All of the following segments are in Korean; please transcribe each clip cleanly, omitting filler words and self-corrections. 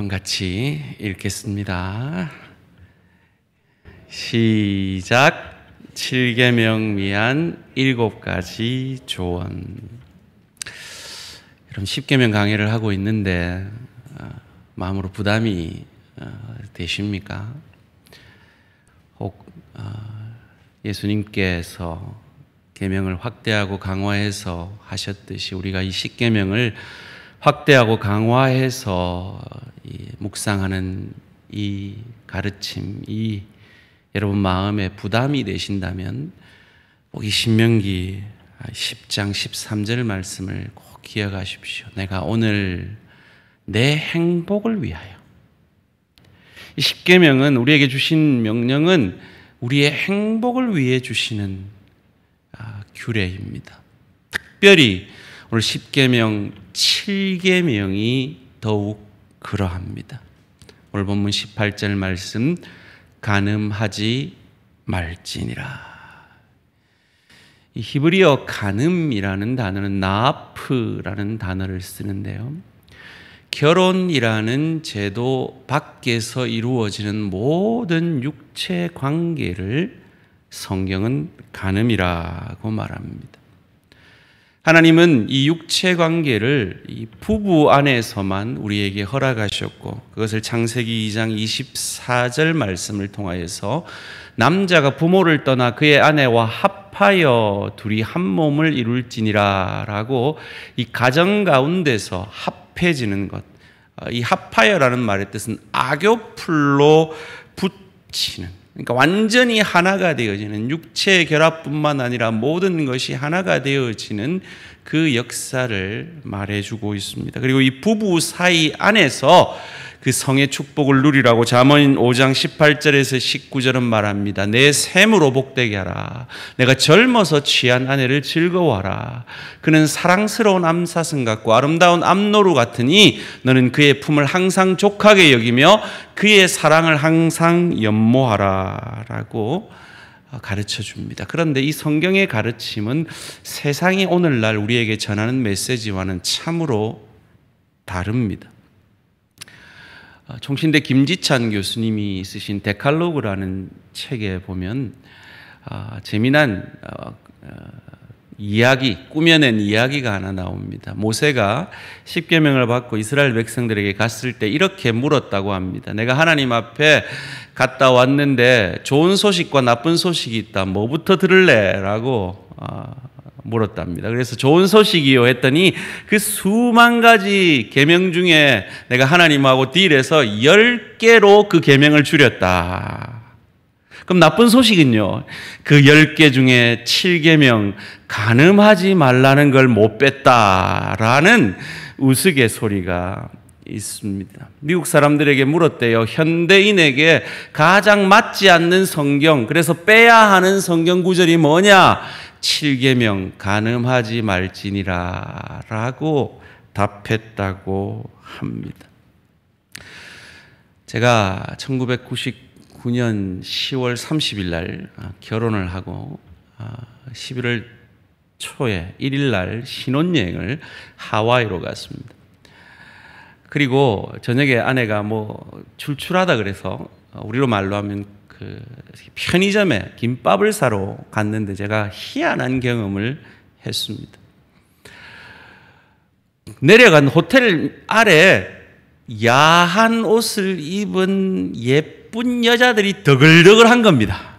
같이 읽겠습니다. 시작. 7계명 위한 7가지 조언. 여러분 10계명 강의를 하고 있는데 마음으로 부담이 되십니까? 혹 예수님께서 계명을 확대하고 강화해서 하셨듯이 우리가 이 10계명을 확대하고 강화해서 묵상하는 이 가르침, 이 여러분 마음에 부담이 되신다면 이 신명기 10장 13절 말씀을 꼭 기억하십시오. 내가 오늘 내 행복을 위하여. 이 10계명은 우리에게 주신 명령은 우리의 행복을 위해 주시는 규례입니다. 특별히 오늘 10계명 7계명이 더욱 그러합니다. 오늘 본문 18절 말씀, 간음하지 말지니라. 이 히브리어 간음이라는 단어는 나프라는 단어를 쓰는데요, 결혼이라는 제도 밖에서 이루어지는 모든 육체 관계를 성경은 간음이라고 말합니다. 하나님은 이 육체 관계를 이 부부 안에서만 우리에게 허락하셨고, 그것을 창세기 2장 24절 말씀을 통하여서 남자가 부모를 떠나 그의 아내와 합하여 둘이 한 몸을 이룰지니라 라고 이 가정 가운데서 합해지는 것, 이 합하여라는 말의 뜻은 악교풀로 붙이는, 그러니까 완전히 하나가 되어지는, 육체의 결합뿐만 아니라 모든 것이 하나가 되어지는 그 역사를 말해주고 있습니다. 그리고 이 부부 사이 안에서 그 성의 축복을 누리라고 잠언 5장 18절에서 19절은 말합니다. 내 샘으로 복되게 하라. 내가 젊어서 취한 아내를 즐거워하라. 그는 사랑스러운 암사슴 같고 아름다운 암노루 같으니 너는 그의 품을 항상 족하게 여기며 그의 사랑을 항상 연모하라 라고 가르쳐 줍니다. 그런데 이 성경의 가르침은 세상이 오늘날 우리에게 전하는 메시지와는 참으로 다릅니다. 총신대 김지찬 교수님이 쓰신 데칼로그라는 책에 보면 재미난 이야기, 꾸며낸 이야기가 하나 나옵니다. 모세가 10계명을 받고 이스라엘 백성들에게 갔을 때 이렇게 물었다고 합니다. 내가 하나님 앞에 갔다 왔는데 좋은 소식과 나쁜 소식이 있다. 뭐부터 들을래? 라고 물었답니다. 그래서 좋은 소식이요 했더니 그 수만 가지 계명 중에 내가 하나님하고 딜해서 10개로 그 계명을 줄였다. 그럼 나쁜 소식은요, 그 10개 중에 7계명 간음하지 말라는 걸 못 뺐다라는 우스갯소리가 있습니다. 미국 사람들에게 물었대요. 현대인에게 가장 맞지 않는 성경, 그래서 빼야 하는 성경 구절이 뭐냐? 7계명 간음하지 말지니라 라고 답했다고 합니다. 제가 1999년 10월 30일 날 결혼을 하고 11월 초에 1일 날 신혼여행을 하와이로 갔습니다. 그리고 저녁에 아내가 출출하다 그래서 우리로 말로 하면 그 편의점에 김밥을 사러 갔는데 제가 희한한 경험을 했습니다. 내려간 호텔 아래 야한 옷을 입은 예쁜 여자들이 더글더글한 겁니다.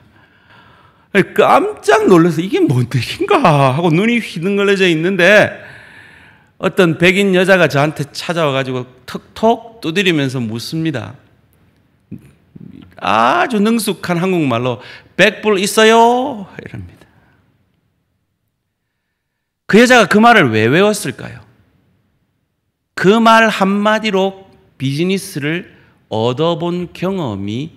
깜짝 놀라서 이게 뭔 일인가 하고 눈이 휘둥그레져 있는데 어떤 백인 여자가 저한테 찾아와가지고 턱턱 두드리면서 묻습니다. 아주 능숙한 한국말로 100불 있어요? 이럽니다. 그 여자가 그 말을 왜 외웠을까요? 그 말 한마디로 비즈니스를 얻어본 경험이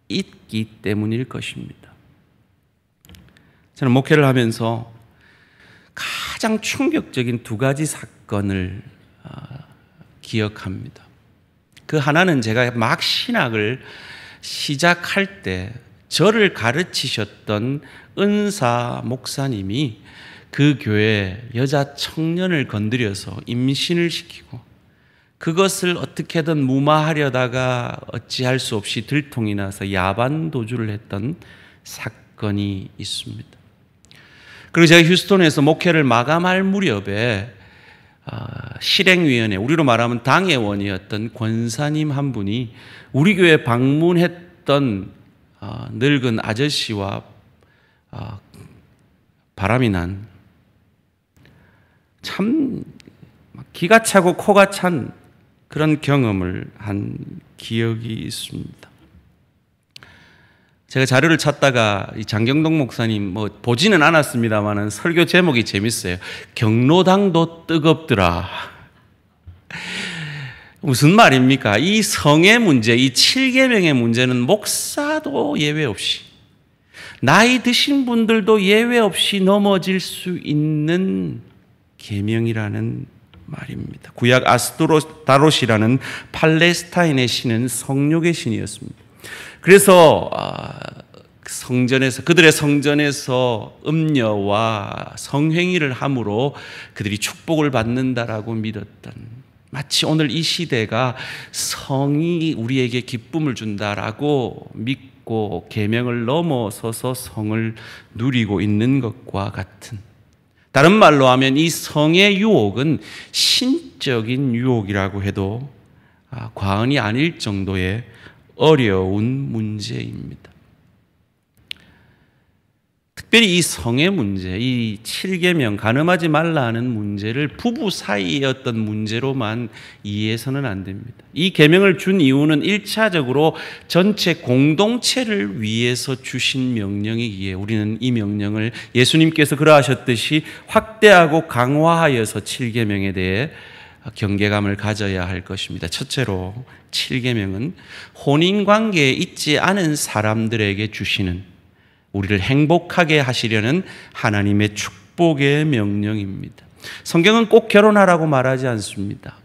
있기 때문일 것입니다. 저는 목회를 하면서 가장 충격적인 2가지 사건을 기억합니다. 그 하나는 제가 막 신학을 시작할 때 저를 가르치셨던 은사 목사님이 그 교회 여자 청년을 건드려서 임신을 시키고 그것을 어떻게든 무마하려다가 어찌할 수 없이 들통이 나서 야반 도주를 했던 사건이 있습니다. 그리고 제가 휴스턴에서 목회를 마감할 무렵에 실행위원회, 우리로 말하면 당회원이었던 권사님 한 분이 우리 교회 방문했던 늙은 아저씨와 바람이 난 참 기가 차고 코가 찬 그런 경험을 한 기억이 있습니다. 제가 자료를 찾다가 이 장경동 목사님 보지는 않았습니다만은 설교 제목이 재밌어요. 경로당도 뜨겁더라. 무슨 말입니까? 이 성의 문제, 이 7계명의 문제는 목사도 예외 없이, 나이 드신 분들도 예외 없이 넘어질 수 있는 계명이라는 말입니다. 구약 아스타롯이라는 팔레스타인의 신은 성욕의 신이었습니다. 그래서 그들의 성전에서 음녀와 성행위를 함으로 그들이 축복을 받는다라고 믿었던, 마치 오늘 이 시대가 성이 우리에게 기쁨을 준다라고 믿고 계명을 넘어서서 성을 누리고 있는 것과 같은, 다른 말로 하면 이 성의 유혹은 신적인 유혹이라고 해도 과언이 아닐 정도의 어려운 문제입니다. 특별히 이 성의 문제, 이 7계명 간음하지 말라는 문제를 부부 사이의 어떤 문제로만 이해해서는 안 됩니다. 이 계명을 준 이유는 1차적으로 전체 공동체를 위해서 주신 명령이기에 우리는 이 명령을 예수님께서 그러하셨듯이 확대하고 강화하여서 7계명에 대해 경계감을 가져야 할 것입니다. 첫째로 7계명은 혼인관계에 있지 않은 사람들에게 주시는, 우리를 행복하게 하시려는 하나님의 축복의 명령입니다. 성경은 꼭 결혼하라고 말하지 않습니다.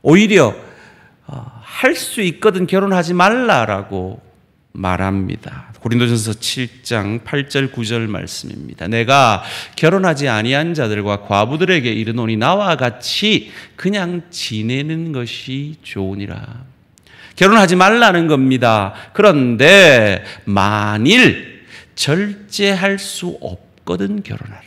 오히려 할 수 있거든 결혼하지 말라라고 말합니다. 고린도전서 7장 8절 9절 말씀입니다. 내가 결혼하지 아니한 자들과 과부들에게 이르노니 나와 같이 그냥 지내는 것이 좋으니라. 결혼하지 말라는 겁니다. 그런데 만일 절제할 수 없거든 결혼하라.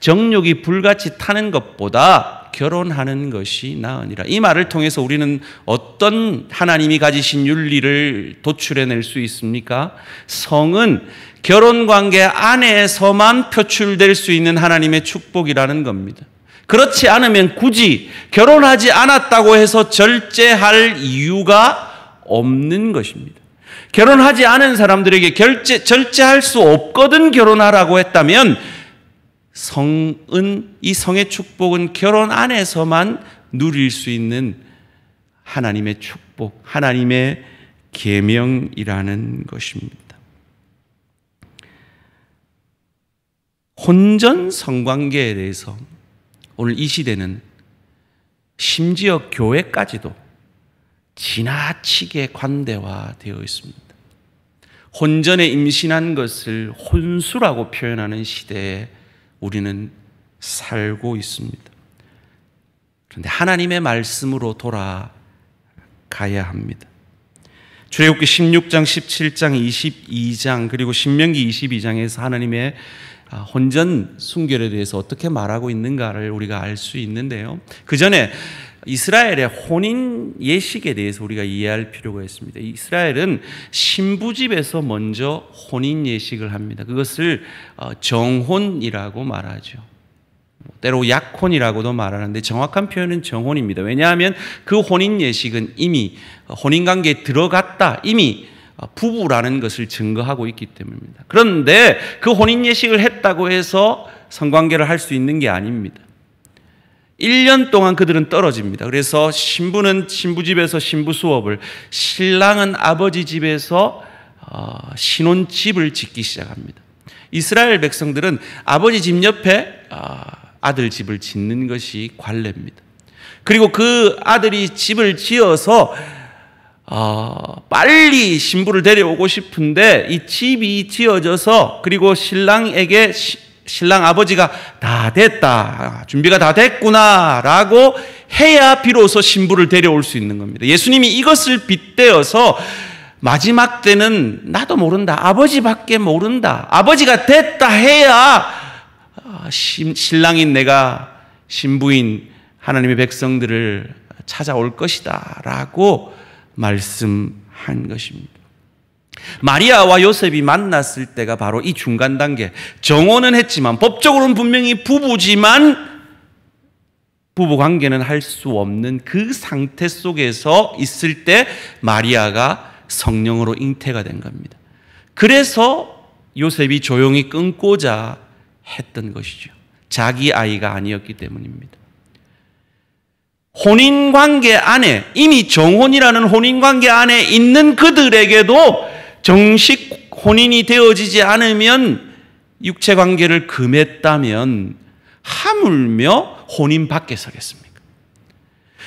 정욕이 불같이 타는 것보다 결혼하는 것이 나으니라. 이 말을 통해서 우리는 어떤 하나님이 가지신 윤리를 도출해낼 수 있습니까? 성은 결혼관계 안에서만 표출될 수 있는 하나님의 축복이라는 겁니다. 그렇지 않으면 굳이 결혼하지 않았다고 해서 절제할 이유가 없는 것입니다. 결혼하지 않은 사람들에게 절제할 수 없거든 결혼하라고 했다면 이 성의 축복은 결혼 안에서만 누릴 수 있는 하나님의 축복, 하나님의 계명이라는 것입니다. 혼전 성관계에 대해서 오늘 이 시대는 심지어 교회까지도 지나치게 관대화되어 있습니다. 혼전에 임신한 것을 혼수라고 표현하는 시대에 우리는 살고 있습니다. 그런데 하나님의 말씀으로 돌아가야 합니다. 출애굽기 16장, 17장, 22장 그리고 신명기 22장에서 하나님의 혼전 순결에 대해서 어떻게 말하고 있는가를 우리가 알 수 있는데요. 그 전에 이스라엘의 혼인 예식에 대해서 우리가 이해할 필요가 있습니다. 이스라엘은 신부집에서 먼저 혼인 예식을 합니다. 그것을 정혼이라고 말하죠. 때로 약혼이라고도 말하는데 정확한 표현은 정혼입니다. 왜냐하면 그 혼인 예식은 이미 혼인관계에 들어갔다, 이미 부부라는 것을 증거하고 있기 때문입니다. 그런데 그 혼인 예식을 했다고 해서 성관계를 할 수 있는 게 아닙니다. 1년 동안 그들은 떨어집니다. 그래서 신부는 신부집에서 신부 수업을, 신랑은 아버지 집에서 신혼집을 짓기 시작합니다. 이스라엘 백성들은 아버지 집 옆에 아들 집을 짓는 것이 관례입니다. 그리고 그 아들이 집을 지어서 빨리 신부를 데려오고 싶은데 이 집이 지어져서 그리고 신랑 아버지가 다 됐다, 준비가 다 됐구나 라고 해야 비로소 신부를 데려올 수 있는 겁니다. 예수님이 이것을 빗대어서 마지막 때는 나도 모른다, 아버지밖에 모른다, 아버지가 됐다 해야 신랑인 내가 신부인 하나님의 백성들을 찾아올 것이다 라고 말씀한 것입니다. 마리아와 요셉이 만났을 때가 바로 이 중간 단계, 정혼은 했지만 법적으로는 분명히 부부지만 부부 관계는 할 수 없는 그 상태 속에서 있을 때 마리아가 성령으로 잉태가 된 겁니다. 그래서 요셉이 조용히 끊고자 했던 것이죠. 자기 아이가 아니었기 때문입니다. 혼인관계 안에, 이미 정혼이라는 혼인관계 안에 있는 그들에게도 정식 혼인이 되어지지 않으면 육체관계를 금했다면 하물며 혼인 밖에 서겠습니까?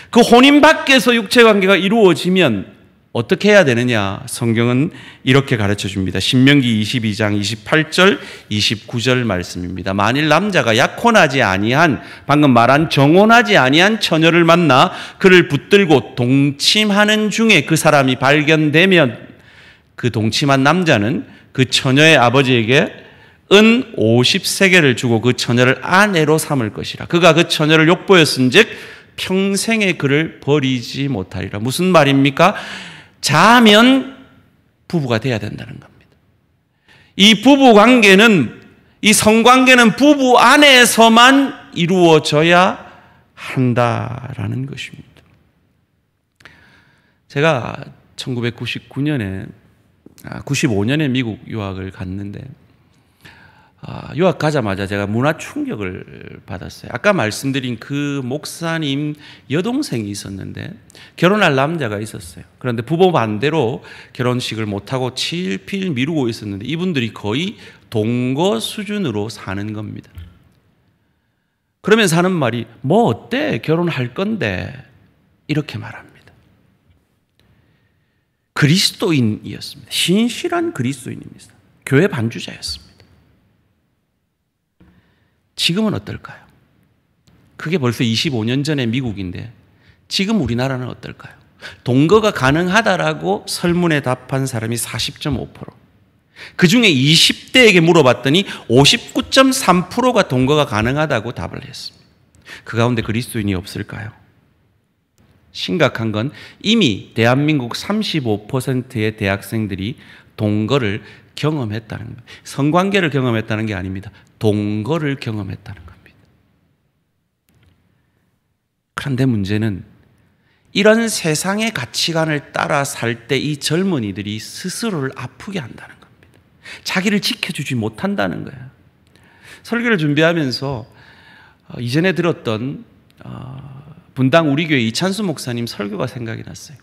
그 혼인 밖에서 육체관계가 이루어지면 어떻게 해야 되느냐? 성경은 이렇게 가르쳐 줍니다. 신명기 22장 28절 29절 말씀입니다. 만일 남자가 약혼하지 아니한, 방금 말한 정혼하지 아니한 처녀를 만나 그를 붙들고 동침하는 중에 그 사람이 발견되면 그 동침한 남자는 그 처녀의 아버지에게 은 50세겔을 주고 그 처녀를 아내로 삼을 것이라. 그가 그 처녀를 욕보였은즉 평생에 그를 버리지 못하리라. 무슨 말입니까? 자면 부부가 돼야 된다는 겁니다. 이 부부 관계는, 이 성관계는 부부 안에서만 이루어져야 한다라는 것입니다. 제가 1995년에 미국 유학을 갔는데 유학 가자마자 제가 문화 충격을 받았어요. 아까 말씀드린 그 목사님 여동생이 있었는데 결혼할 남자가 있었어요. 그런데 부모 반대로 결혼식을 못하고 칠필 미루고 있었는데 이분들이 거의 동거 수준으로 사는 겁니다. 그러면서 하는 말이 뭐 어때? 결혼할 건데 이렇게 말합니다. 그리스도인이었습니다. 신실한 그리스도인입니다. 교회 반주자였습니다. 지금은 어떨까요? 그게 벌써 25년 전의 미국인데 지금 우리나라는 어떨까요? 동거가 가능하다라고 설문에 답한 사람이 40.5%. 그중에 20대에게 물어봤더니 59.3%가 동거가 가능하다고 답을 했습니다. 그 가운데 그리스도인이 없을까요? 심각한 건 이미 대한민국 35%의 대학생들이 동거를 경험했다는 겁니다. 성관계를 경험했다는 게 아닙니다. 동거를 경험했다는 겁니다. 그런데 문제는 이런 세상의 가치관을 따라 살 때 이 젊은이들이 스스로를 아프게 한다는 겁니다. 자기를 지켜주지 못한다는 거예요. 설교를 준비하면서 이전에 들었던 분당 우리 교회 이찬수 목사님 설교가 생각이 났어요.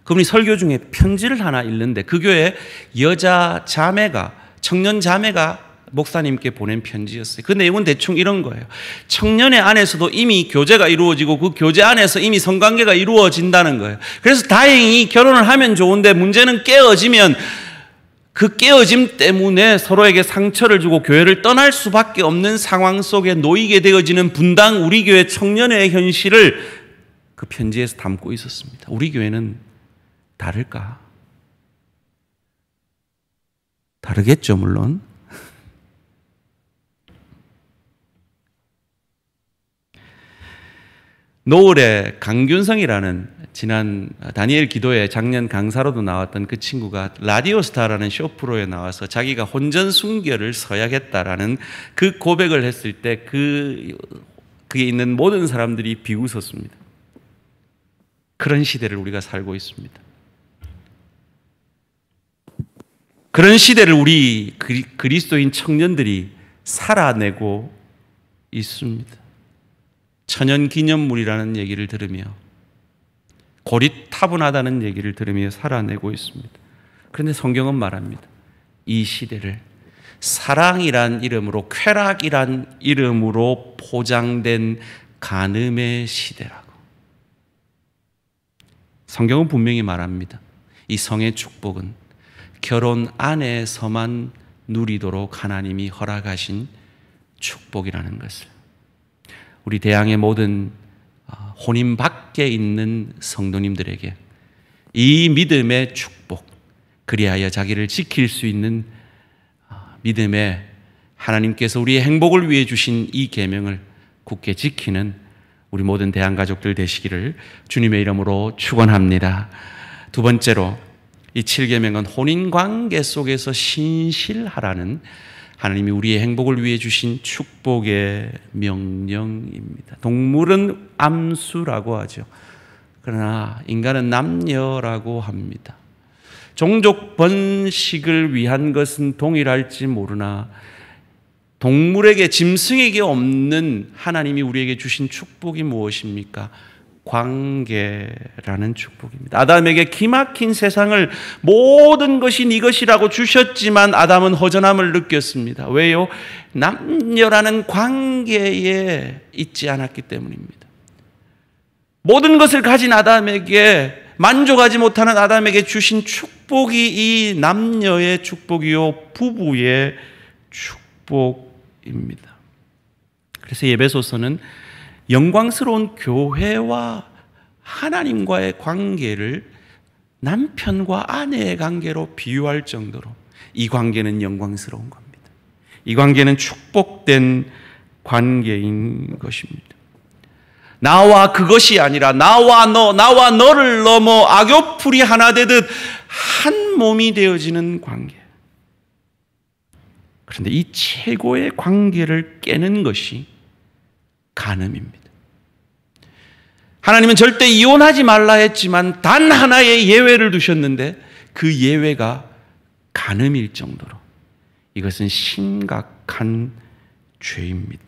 그분이 설교 중에 편지를 하나 읽는데 그 교회 여자 자매가, 청년 자매가 목사님께 보낸 편지였어요. 그 내용은 대충 이런 거예요. 청년의 안에서도 이미 교제가 이루어지고 그 교제 안에서 이미 성관계가 이루어진다는 거예요. 그래서 다행히 결혼을 하면 좋은데 문제는 깨어지면 그 깨어짐 때문에 서로에게 상처를 주고 교회를 떠날 수밖에 없는 상황 속에 놓이게 되어지는 분당 우리 교회 청년의 현실을 그 편지에서 담고 있었습니다. 우리 교회는 다를까? 다르겠죠, 물론. 노을에 강균성이라는 지난 다니엘 기도회 작년 강사로도 나왔던 그 친구가 라디오스타라는 쇼프로에 나와서 자기가 혼전 순결을 서약했다라는 그 고백을 했을 때 그게 있는 모든 사람들이 비웃었습니다. 그런 시대를 우리가 살고 있습니다. 그런 시대를 우리 그리스도인 청년들이 살아내고 있습니다. 천연기념물이라는 얘기를 들으며 고리타분하다는 얘기를 들으며 살아내고 있습니다. 그런데 성경은 말합니다. 이 시대를 사랑이란 이름으로, 쾌락이란 이름으로 포장된 간음의 시대라고. 성경은 분명히 말합니다. 이 성의 축복은 결혼 안에서만 누리도록 하나님이 허락하신 축복이라는 것을. 우리 대항의 모든 혼인 밖에 있는 성도님들에게 이 믿음의 축복, 그리하여 자기를 지킬 수 있는 믿음의 하나님께서 우리의 행복을 위해 주신 이 계명을 굳게 지키는 우리 모든 대한가족들 되시기를 주님의 이름으로 축원합니다. 두 번째로 이 7계명은 혼인관계 속에서 신실하라는 하나님이 우리의 행복을 위해 주신 축복의 명령입니다. 동물은 암수라고 하죠. 그러나 인간은 남녀라고 합니다. 종족 번식을 위한 것은 동일할지 모르나 동물에게, 짐승에게 없는 하나님이 우리에게 주신 축복이 무엇입니까? 관계라는 축복입니다. 아담에게 기막힌 세상을 모든 것이 네 것이라고 주셨지만 아담은 허전함을 느꼈습니다. 왜요? 남녀라는 관계에 있지 않았기 때문입니다. 모든 것을 가진 아담에게, 만족하지 못하는 아담에게 주신 축복이 이 남녀의 축복이요, 부부의 축복입니다. 그래서 에베소서는 영광스러운 교회와 하나님과의 관계를 남편과 아내의 관계로 비유할 정도로 이 관계는 영광스러운 겁니다. 이 관계는 축복된 관계인 것입니다. 나와 그것이 아니라 나와 너를 넘어 악교풀이 하나 되듯 한 몸이 되어지는 관계. 그런데 이 최고의 관계를 깨는 것이 간음입니다. 하나님은 절대 이혼하지 말라 했지만 단 하나의 예외를 두셨는데 그 예외가 간음일 정도로 이것은 심각한 죄입니다.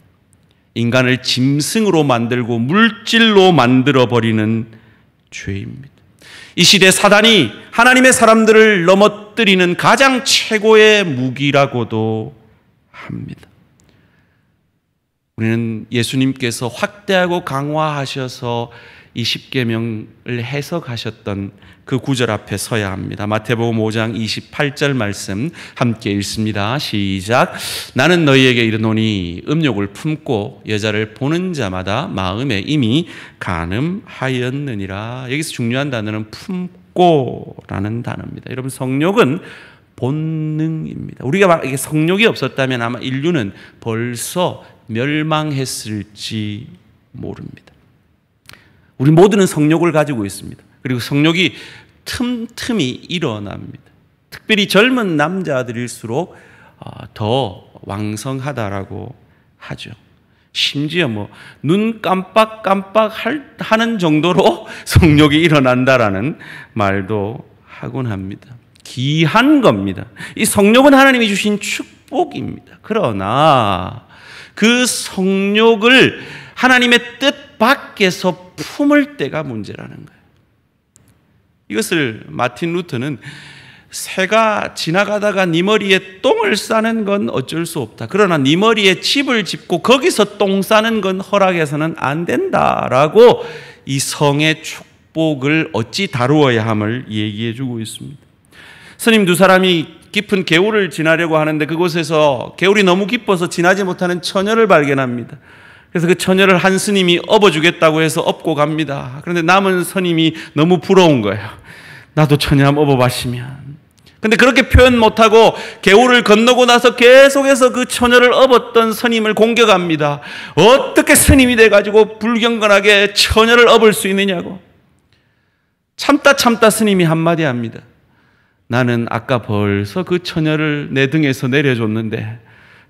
인간을 짐승으로 만들고 물질로 만들어버리는 죄입니다. 이 시대 사단이 하나님의 사람들을 넘어뜨리는 가장 최고의 무기라고도 합니다. 우리는 예수님께서 확대하고 강화하셔서 이 십계명을 해석하셨던 그 구절 앞에 서야 합니다. 마태복음 5장 28절 말씀 함께 읽습니다. 시작. 나는 너희에게 이르노니 음욕을 품고 여자를 보는 자마다 마음에 이미 간음하였느니라. 여기서 중요한 단어는 품고라는 단어입니다. 여러분, 성욕은 본능입니다. 우리가 만약에 성욕이 없었다면 아마 인류는 벌써 멸망했을지 모릅니다. 우리 모두는 성욕을 가지고 있습니다. 그리고 성욕이 틈틈이 일어납니다. 특별히 젊은 남자들일수록 더 왕성하다라고 하죠. 심지어 눈 깜빡깜빡 하는 정도로 성욕이 일어난다라는 말도 하곤 합니다. 귀한 겁니다. 이 성욕은 하나님이 주신 축복입니다. 그러나 그 성욕을 하나님의 뜻 밖에서 품을 때가 문제라는 거예요. 이것을 마틴 루터는 새가 지나가다가 네 머리에 똥을 싸는 건 어쩔 수 없다. 그러나 네 머리에 집을 짓고 거기서 똥 싸는 건 허락해서는 안 된다라고 이 성의 축복을 어찌 다루어야 함을 얘기해 주고 있습니다. 스님 두 사람이 깊은 개울을 지나려고 하는데 그곳에서 개울이 너무 깊어서 지나지 못하는 처녀를 발견합니다. 그래서 그 처녀를 한 스님이 업어주겠다고 해서 업고 갑니다. 그런데 남은 스님이 너무 부러운 거예요. 나도 처녀 한번 업어봤으면. 근데 그렇게 표현 못하고 개울을 건너고 나서 계속해서 그 처녀를 업었던 스님을 공격합니다. 어떻게 스님이 돼가지고 불경건하게 처녀를 업을 수 있느냐고. 참다 스님이 한마디 합니다. 나는 아까 벌써 그 처녀를 내 등에서 내려줬는데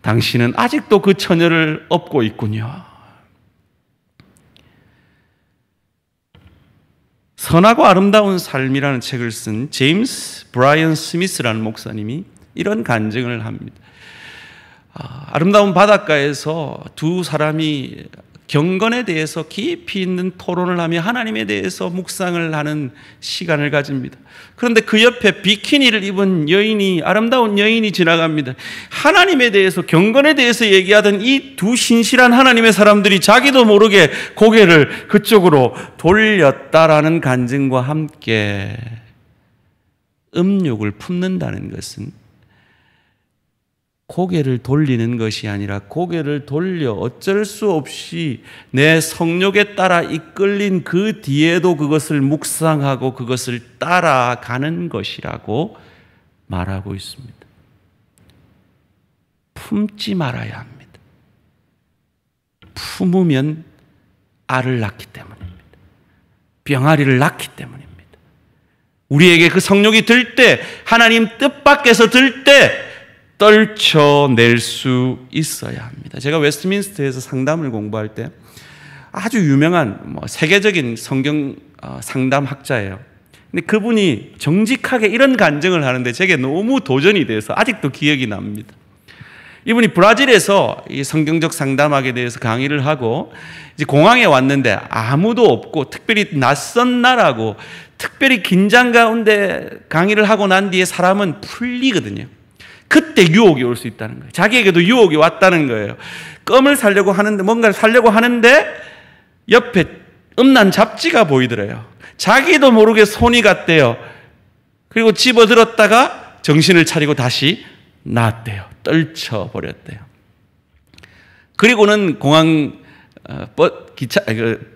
당신은 아직도 그 처녀를 업고 있군요. 선하고 아름다운 삶이라는 책을 쓴 제임스 브라이언 스미스라는 목사님이 이런 간증을 합니다. 아름다운 바닷가에서 두 사람이 경건에 대해서 깊이 있는 토론을 하며 하나님에 대해서 묵상을 하는 시간을 가집니다. 그런데 그 옆에 비키니를 입은 여인이, 아름다운 여인이 지나갑니다. 하나님에 대해서, 경건에 대해서 얘기하던 이 두 신실한 하나님의 사람들이 자기도 모르게 고개를 그쪽으로 돌렸다라는 간증과 함께 음욕을 품는다는 것은 고개를 돌리는 것이 아니라 고개를 돌려 어쩔 수 없이 내 성욕에 따라 이끌린 그 뒤에도 그것을 묵상하고 그것을 따라가는 것이라고 말하고 있습니다. 품지 말아야 합니다. 품으면 알을 낳기 때문입니다. 병아리를 낳기 때문입니다. 우리에게 그 성욕이 들 때, 하나님 뜻 밖에서 들 때 떨쳐낼 수 있어야 합니다. 제가 웨스트민스터에서 상담을 공부할 때 아주 유명한 세계적인 성경 상담학자예요. 근데 그분이 정직하게 이런 간증을 하는데 제게 너무 도전이 돼서 아직도 기억이 납니다. 이분이 브라질에서 이 성경적 상담학에 대해서 강의를 하고 이제 공항에 왔는데 아무도 없고 특별히 낯선 나라고 특별히 긴장 가운데 강의를 하고 난 뒤에 사람은 풀리거든요. 그때 유혹이 올 수 있다는 거예요. 자기에게도 유혹이 왔다는 거예요. 껌을 사려고 하는데, 뭔가를 사려고 하는데 옆에 음란 잡지가 보이더래요. 자기도 모르게 손이 갔대요. 그리고 집어들었다가 정신을 차리고 다시 놨대요. 떨쳐버렸대요. 그리고는 공항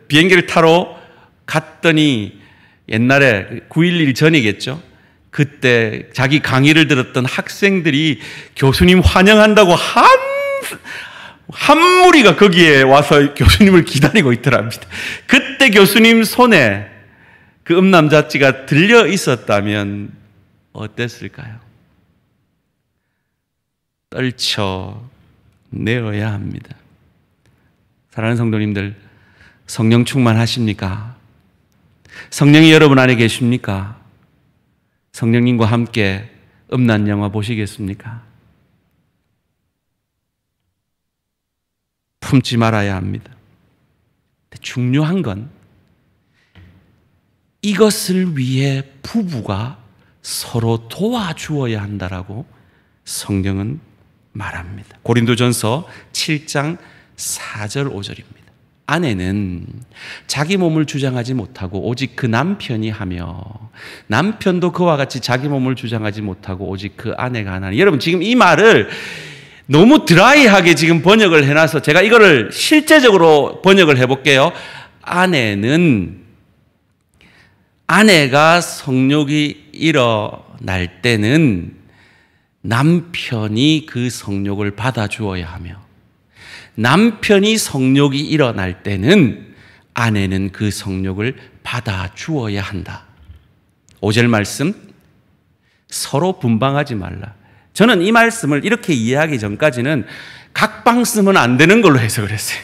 비행기를 타러 갔더니 옛날에 9.11 전이겠죠. 그때 자기 강의를 들었던 학생들이 교수님 환영한다고 한 무리가 거기에 와서 교수님을 기다리고 있더랍니다. 그때 교수님 손에 그 음란 잡지가 들려 있었다면 어땠을까요? 떨쳐내어야 합니다. 사랑하는 성도님들, 성령 충만하십니까? 성령이 여러분 안에 계십니까? 성령님과 함께 음란 영화 보시겠습니까? 품지 말아야 합니다. 중요한 건 이것을 위해 부부가 서로 도와주어야 한다라고 성경은 말합니다. 고린도전서 7장 4절 5절입니다. 아내는 자기 몸을 주장하지 못하고 오직 그 남편이 하며 남편도 그와 같이 자기 몸을 주장하지 못하고 오직 그 아내가 하나니. 여러분 지금 이 말을 너무 드라이하게 지금 번역을 해놔서 제가 이거를 실제적으로 번역을 해볼게요. 아내가 성욕이 일어날 때는 남편이 그 성욕을 받아주어야 하며 남편이 성욕이 일어날 때는 아내는 그 성욕을 받아주어야 한다. 5절 말씀, 서로 분방하지 말라. 저는 이 말씀을 이렇게 이해하기 전까지는 각방 쓰면 안 되는 걸로 해석을 했어요.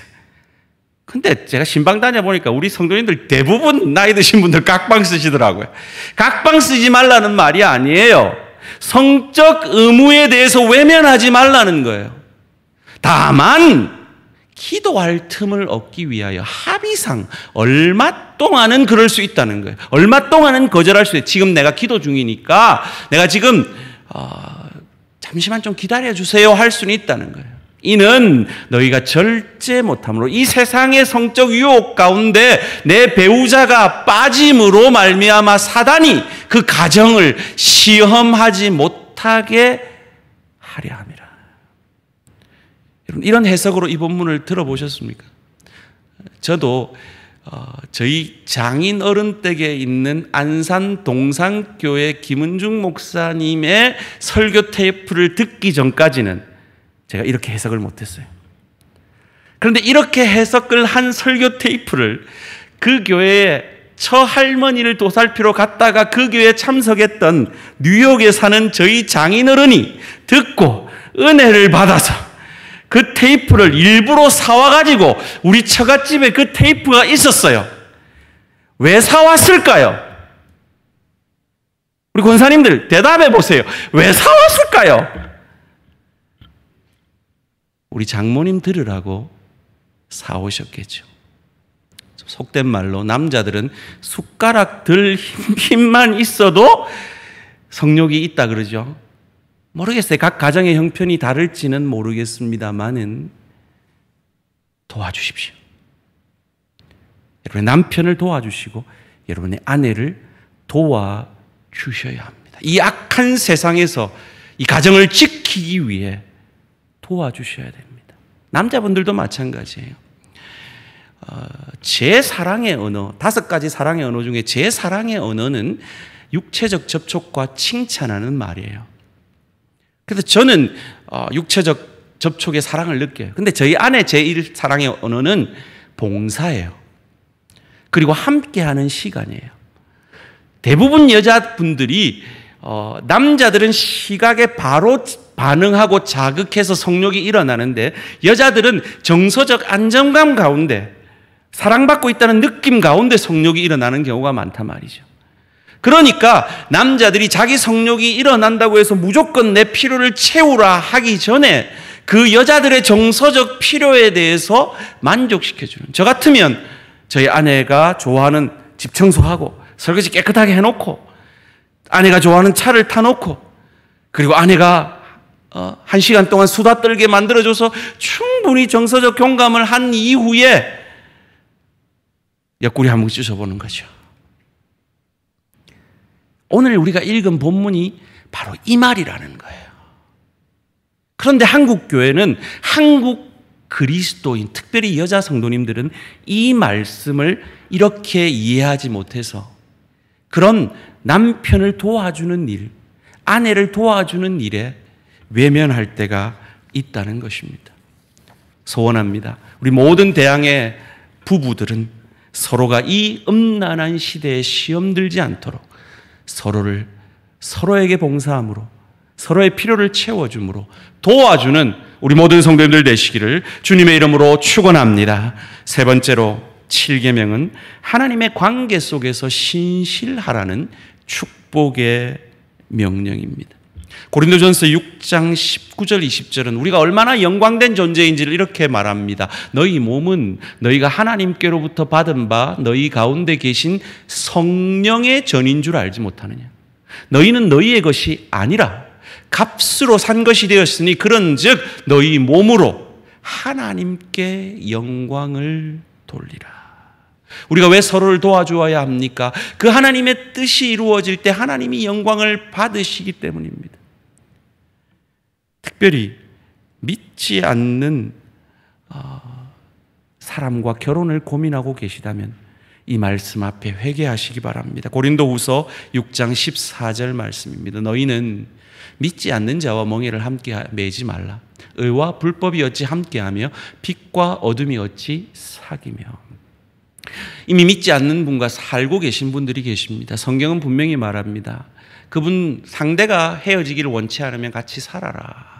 근데 제가 신방 다녀보니까 우리 성도님들 대부분 나이 드신 분들 각방 쓰시더라고요. 각방 쓰지 말라는 말이 아니에요. 성적 의무에 대해서 외면하지 말라는 거예요. 다만 기도할 틈을 얻기 위하여 합의상 얼마 동안은 그럴 수 있다는 거예요. 얼마 동안은 거절할 수 있어요. 지금 내가 기도 중이니까 내가 지금 잠시만 좀 기다려주세요 할 수는 있다는 거예요. 이는 너희가 절제 못함으로 이 세상의 성적 유혹 가운데 내 배우자가 빠짐으로 말미암아 사단이 그 가정을 시험하지 못하게 하려 함이라. 여러분 이런 해석으로 이 본문을 들어보셨습니까? 저도 저희 장인 어른 댁에 있는 안산 동산교회 김은중 목사님의 설교 테이프를 듣기 전까지는 제가 이렇게 해석을 못했어요. 그런데 이렇게 해석을 한 설교 테이프를 그 교회에 처할머니를 도살피러 갔다가 그 교회에 참석했던 뉴욕에 사는 저희 장인어른이 듣고 은혜를 받아서 그 테이프를 일부러 사와가지고 우리 처갓집에 그 테이프가 있었어요. 왜 사왔을까요? 우리 권사님들 대답해 보세요. 왜 사왔을까요? 우리 장모님 들으라고 사오셨겠죠. 속된 말로 남자들은 숟가락 들 힘만 있어도 성욕이 있다 그러죠. 모르겠어요. 각 가정의 형편이 다를지는 모르겠습니다만은 도와주십시오. 여러분의 남편을 도와주시고 여러분의 아내를 도와주셔야 합니다. 이 악한 세상에서 이 가정을 지키기 위해 도와주셔야 됩니다. 남자분들도 마찬가지예요. 제 사랑의 언어, 5가지 사랑의 언어 중에 제 사랑의 언어는 육체적 접촉과 칭찬하는 말이에요. 그래서 저는 육체적 접촉의 사랑을 느껴요. 근데 저희 아내 제1 사랑의 언어는 봉사예요. 그리고 함께하는 시간이에요. 대부분 여자분들이 남자들은 시각에 바로 반응하고 자극해서 성욕이 일어나는데 여자들은 정서적 안정감 가운데 사랑받고 있다는 느낌 가운데 성욕이 일어나는 경우가 많단 말이죠. 그러니까 남자들이 자기 성욕이 일어난다고 해서 무조건 내 필요를 채우라 하기 전에 그 여자들의 정서적 필요에 대해서 만족시켜주는, 저 같으면 저희 아내가 좋아하는 집 청소하고 설거지 깨끗하게 해놓고 아내가 좋아하는 차를 타놓고 그리고 아내가 1시간 동안 수다 떨게 만들어줘서 충분히 정서적 공감을 한 이후에 옆구리 한번 쑤셔보는 거죠. 오늘 우리가 읽은 본문이 바로 이 말이라는 거예요. 그런데 한국 교회는, 한국 그리스도인, 특별히 여자 성도님들은 이 말씀을 이렇게 이해하지 못해서 그런 남편을 도와주는 일, 아내를 도와주는 일에 외면할 때가 있다는 것입니다. 소원합니다. 우리 모든 대항의 부부들은 서로가 이 음란한 시대에 시험 들지 않도록 서로에게 봉사함으로, 서로의 필요를 채워줌으로 도와주는 우리 모든 성도님들 되시기를 주님의 이름으로 축원합니다. 세 번째로 7계명은 하나님의 관계 속에서 신실하라는 축복의 명령입니다. 고린도전서 6장 19절 20절은 우리가 얼마나 영광된 존재인지를 이렇게 말합니다. 너희 몸은 너희가 하나님께로부터 받은 바 너희 가운데 계신 성령의 전인 줄 알지 못하느냐. 너희는 너희의 것이 아니라 값으로 산 것이 되었으니 그런즉 너희 몸으로 하나님께 영광을 돌리라. 우리가 왜 서로를 도와주어야 합니까? 그 하나님의 뜻이 이루어질 때 하나님이 영광을 받으시기 때문입니다. 특별히 믿지 않는 사람과 결혼을 고민하고 계시다면 이 말씀 앞에 회개하시기 바랍니다. 고린도후서 6장 14절 말씀입니다. 너희는 믿지 않는 자와 멍에를 함께 매지 말라. 의와 불법이 어찌 함께하며 빛과 어둠이 어찌 사귀며. 이미 믿지 않는 분과 살고 계신 분들이 계십니다. 성경은 분명히 말합니다. 그분 상대가 헤어지기를 원치 않으면 같이 살아라.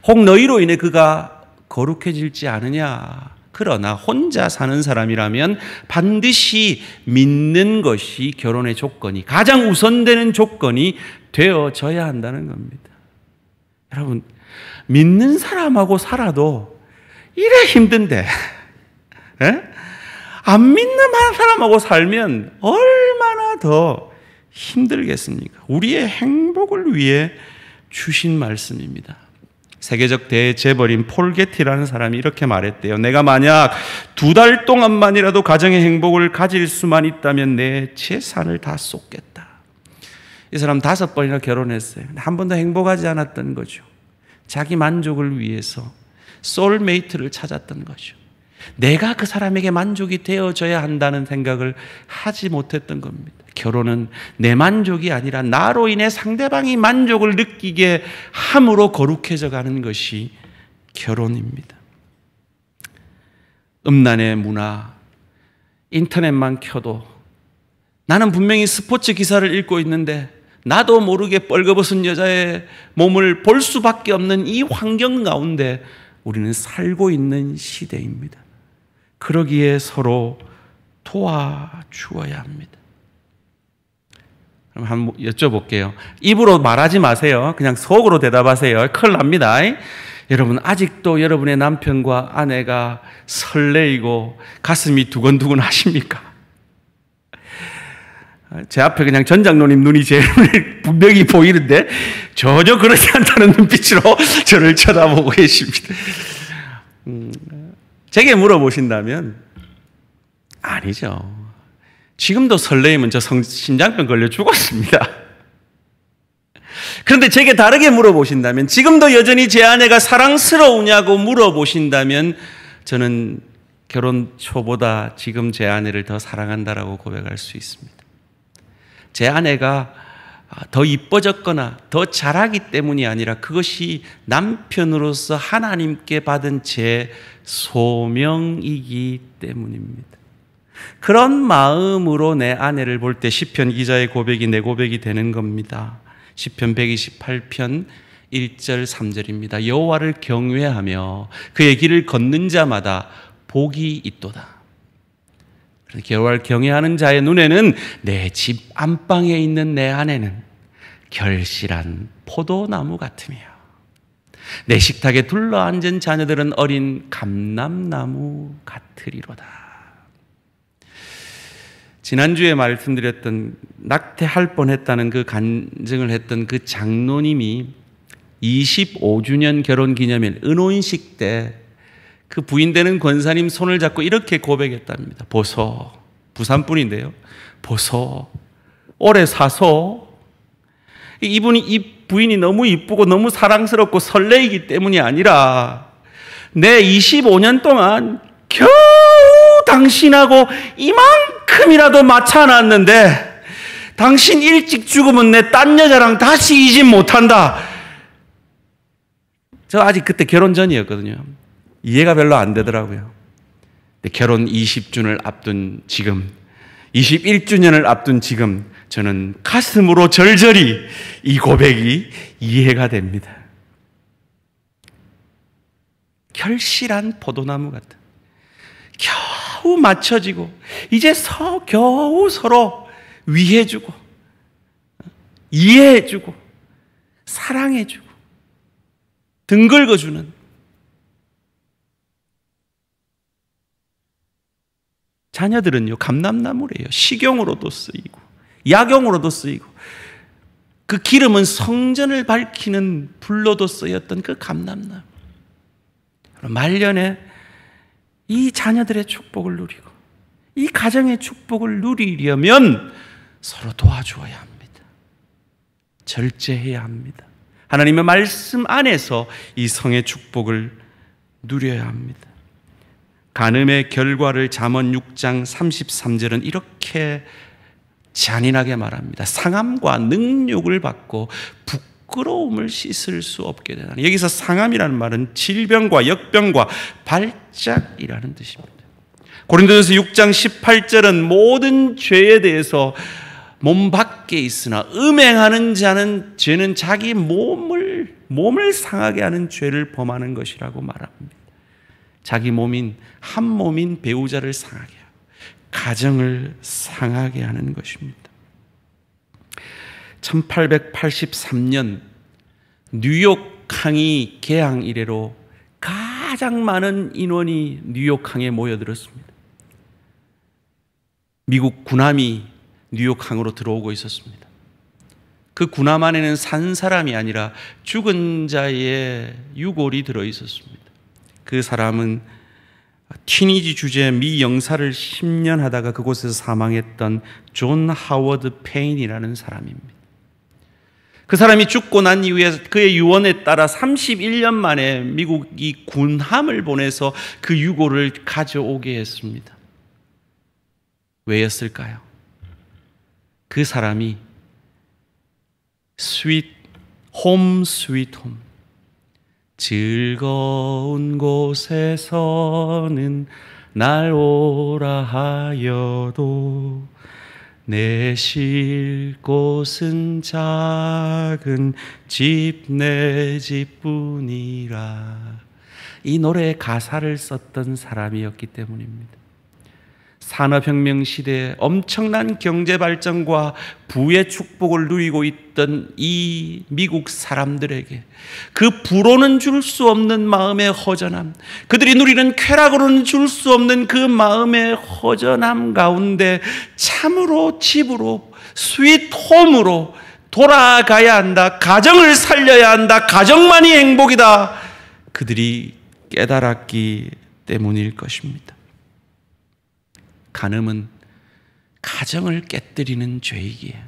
혹 너희로 인해 그가 거룩해질지 않으냐. 그러나 혼자 사는 사람이라면 반드시 믿는 것이 결혼의 조건이, 가장 우선되는 조건이 되어져야 한다는 겁니다. 여러분, 믿는 사람하고 살아도 이래 힘든데 안 믿는 사람하고 살면 얼마나 더 힘들겠습니까? 우리의 행복을 위해 주신 말씀입니다. 세계적 대재벌인 폴 게티라는 사람이 이렇게 말했대요. 내가 만약 2달 동안만이라도 가정의 행복을 가질 수만 있다면 내 재산을 다 쏟겠다. 이 사람 5번이나 결혼했어요. 한 번도 행복하지 않았던 거죠. 자기 만족을 위해서 소울메이트를 찾았던 거죠. 내가 그 사람에게 만족이 되어져야 한다는 생각을 하지 못했던 겁니다. 결혼은 내 만족이 아니라 나로 인해 상대방이 만족을 느끼게 함으로 거룩해져 가는 것이 결혼입니다. 음란의 문화, 인터넷만 켜도 나는 분명히 스포츠 기사를 읽고 있는데 나도 모르게 뻘거벗은 여자의 몸을 볼 수밖에 없는 이 환경 가운데 우리는 살고 있는 시대입니다. 그러기에 서로 도와주어야 합니다. 그럼 한번 여쭤볼게요. 입으로 말하지 마세요. 그냥 속으로 대답하세요. 큰일 납니다. 여러분, 아직도 여러분의 남편과 아내가 설레이고 가슴이 두근두근 하십니까? 제 앞에 그냥 전 장로님 눈이 제일 분명히 보이는데 전혀 그렇지 않다는 눈빛으로 저를 쳐다보고 계십니다. 제게 물어보신다면 아니죠. 지금도 설레이면 저 심장병 걸려 죽었습니다. 그런데 제게 다르게 물어보신다면, 지금도 여전히 제 아내가 사랑스러우냐고 물어보신다면, 저는 결혼 초보다 지금 제 아내를 더 사랑한다라고 고백할 수 있습니다. 제 아내가 더 이뻐졌거나 더 잘하기 때문이 아니라 그것이 남편으로서 하나님께 받은 제 소명이기 때문입니다. 그런 마음으로 내 아내를 볼 때 시편 기자의 고백이 내 고백이 되는 겁니다. 시편 128편 1절 3절입니다. 여호와를 경외하며 그의 길을 걷는 자마다 복이 있도다. 여호와를 경외하는 자의 눈에는 내 집 안방에 있는 내 아내는 결실한 포도나무 같으며 내 식탁에 둘러앉은 자녀들은 어린 감람나무 같으리로다. 지난주에 말씀드렸던 낙태할 뻔했다는 그 간증을 했던 그 장로님이 25주년 결혼기념일 은혼식 때 그 부인되는 권사님 손을 잡고 이렇게 고백했답니다. 보소, 부산분인데요. 보소, 오래 사소. 이 부인이 너무 이쁘고 너무 사랑스럽고 설레이기 때문이 아니라 내 25년 동안 겨우 당신하고 이만큼이라도 맞춰놨는데 당신 일찍 죽으면 내 딴 여자랑 다시 이집 못한다. 저 아직 그때 결혼 전이었거든요. 이해가 별로 안 되더라고요. 근데 결혼 20주년을 앞둔 지금, 21주년을 앞둔 지금 저는 가슴으로 절절히 이 고백이 이해가 됩니다. 결실한 포도나무 같은, 겨우 맞춰지고 이제 겨우 서로 위해주고 이해해주고 사랑해주고 등 긁어주는, 자녀들은요 감람나무래요. 식용으로도 쓰이고 약용으로도 쓰이고 그 기름은 성전을 밝히는 불로도 쓰였던 그 감람나무. 말년에 이 자녀들의 축복을 누리고 이 가정의 축복을 누리려면 서로 도와주어야 합니다. 절제해야 합니다. 하나님의 말씀 안에서 이 성의 축복을 누려야 합니다. 간음의 결과를 잠언 6장 33절은 이렇게 잔인하게 말합니다. 상함과 능욕을 받고 부끄러움을 씻을 수 없게 되다. 여기서 상함이라는 말은 질병과 역병과 발작이라는 뜻입니다. 고린도전서 6장 18절은 모든 죄에 대해서 몸 밖에 있으나 음행하는 자는 죄는 자기 몸을 상하게 하는 죄를 범하는 것이라고 말합니다. 자기 몸인 한 몸인 배우자를 상하게 하고 가정을 상하게 하는 것입니다. 1883년 뉴욕 항의 개항 이래로 가장 많은 인원이 뉴욕 항에 모여들었습니다. 미국 군함이 뉴욕 항으로 들어오고 있었습니다. 그 군함 안에는 산 사람이 아니라 죽은 자의 유골이 들어 있었습니다. 그 사람은 티니지 주재 미 영사를 10년 하다가 그곳에서 사망했던 존 하워드 페인이라는 사람입니다. 그 사람이 죽고 난 이후에 그의 유언에 따라 31년 만에 미국이 군함을 보내서 그 유골을 가져오게 했습니다. 왜였을까요? 그 사람이 홈 스윗 홈, 즐거운 곳에서는 날 오라 하여도 내 쉴 곳은 작은 집 내 집뿐이라. 이 노래의 가사를 썼던 사람이었기 때문입니다. 산업혁명 시대에 엄청난 경제발전과 부의 축복을 누리고 있던 이 미국 사람들에게 그 부로는 줄 수 없는 마음의 허전함, 그들이 누리는 쾌락으로는 줄 수 없는 그 마음의 허전함 가운데 참으로 집으로, 스윗홈으로 돌아가야 한다, 가정을 살려야 한다, 가정만이 행복이다, 그들이 깨달았기 때문일 것입니다. 간음은 가정을 깨뜨리는 죄이기에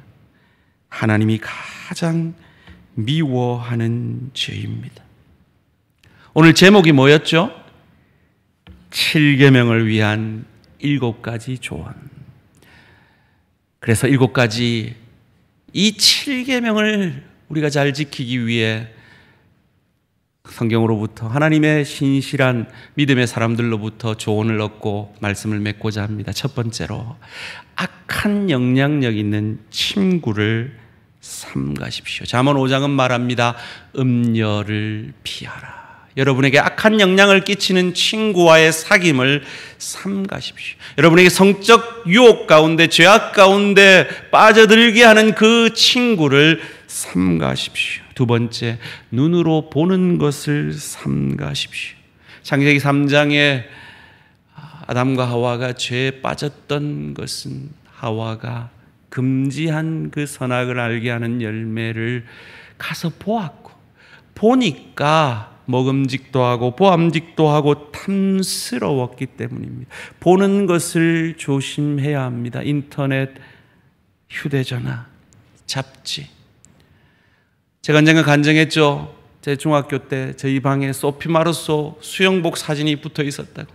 하나님이 가장 미워하는 죄입니다. 오늘 제목이 뭐였죠? 7계명을 위한 7가지 조언. 그래서 7가지 이 7계명을 우리가 잘 지키기 위해 성경으로부터 하나님의 신실한 믿음의 사람들로부터 조언을 얻고 말씀을 맺고자 합니다. 첫 번째로 악한 영향력 있는 친구를 삼가십시오. 잠언 5장은 말합니다. 음녀를 피하라. 여러분에게 악한 영향을 끼치는 친구와의 사귐을 삼가십시오. 여러분에게 성적 유혹 가운데 죄악 가운데 빠져들게 하는 그 친구를 삼가십시오. 두 번째, 눈으로 보는 것을 삼가십시오. 창세기 3장에 아담과 하와가 죄에 빠졌던 것은 하와가 금지한 그 선악을 알게 하는 열매를 가서 보았고, 보니까 먹음직도 하고 보암직도 하고 탐스러웠기 때문입니다. 보는 것을 조심해야 합니다. 인터넷, 휴대전화, 잡지. 제가 언젠가 간증했죠. 제 중학교 때 저희 방에 소피 마르소 수영복 사진이 붙어 있었다고.